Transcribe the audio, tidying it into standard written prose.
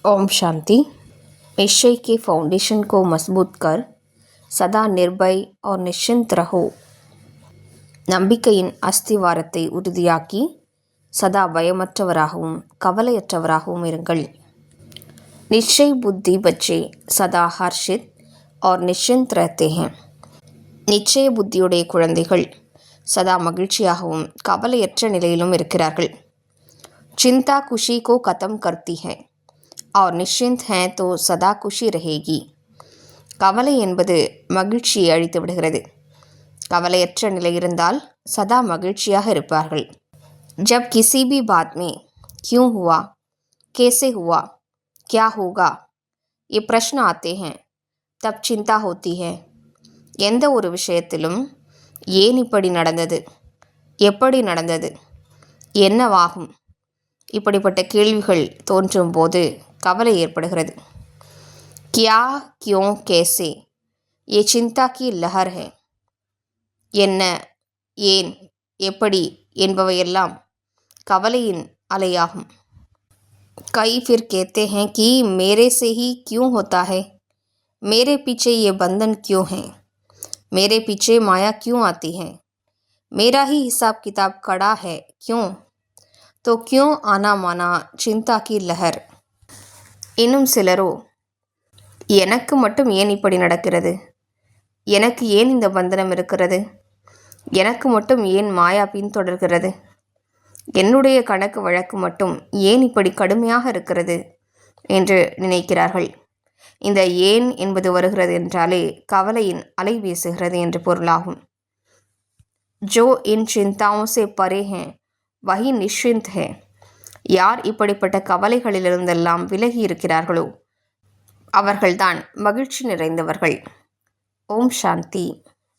ओम शांति। निश्चय के फाउंडेशन को मजबूत कर सदा निर्भय और निश्चिंत रहो. நம்பிக்கையின் அஸ்திவாரத்தை உறுதியாக்கி சதா பயமற்றவராகவும் கவலையற்றவராகவும் இருங்கள். நிச்சய புத்தி बच्चे सदा हर्षित और निश्चिंत रहते हैं. நிச்சய புத்தியுடைய குழந்தைகள் சதா மகிழ்ச்சியாகவும் கவலையற்ற நிலையிலும் இருக்கிறார்கள். चिंता खुशी को खत्म करती है और निश्चिंत हैं तो सदा खुशी रहेगी. கவலை என்பது மகிழ்ச்சியை அழித்து விடுகிறது. கவலையற்ற நிலை இருந்தால் சதா மகிழ்ச்சியாக இருப்பார்கள். जब किसी भी बात में क्यों हुआ, कैसे हुआ, क्या होगा ये प्रश्न आते हैं तब चिंता होती है. எந்த ஒரு விஷயத்திலும் ஏன் இப்படி நடந்தது, எப்படி நடந்தது, என்னவாகும், இப்படிப்பட்ட கேள்விகள் தோன்றும் போது கவலை ஏற்படுகிறது. क्या क्यों कैसे ये चिंता की लहर है. என்ன, ஏன், எப்படி என்பவையெல்லாம் கவலையின் அலையாகும். कई फिर कहते हैं कि मेरे से ही क्यों होता है, मेरे पीछे ये बंधन क्यों है, मेरे पीछे माया क्यों आती है, मेरा ही हिसाब किताब कड़ा है क्यों, तो क्यों आना माना चिंता की लहर. இன்னும் சிலரோ எனக்கு மட்டும் ஏன் இப்படி நடக்கிறது, எனக்கு ஏன் இந்த பந்தனம் இருக்கிறது, எனக்கு மட்டும் ஏன் மாயா பின்தொடர்கிறது, என்னுடைய கணக்கு வழக்கு மட்டும் ஏன் இப்படி கடுமையாக இருக்கிறது என்று நினைக்கிறார்கள். இந்த ஏன் என்பது வருகிறது என்றாலே கவலையின் அலை வீசுகிறது என்று பொருளாகும். ஜோ இன் சிந்தாओं से परे हैं वही निश्चिंत है. யார் இப்படிப்பட்ட கவலைகளிலிருந்தெல்லாம் விலகி இருக்கிறார்களோ அவர்கள்தான் மகிழ்ச்சி நிறைந்தவர்கள். ஓம் சாந்தி.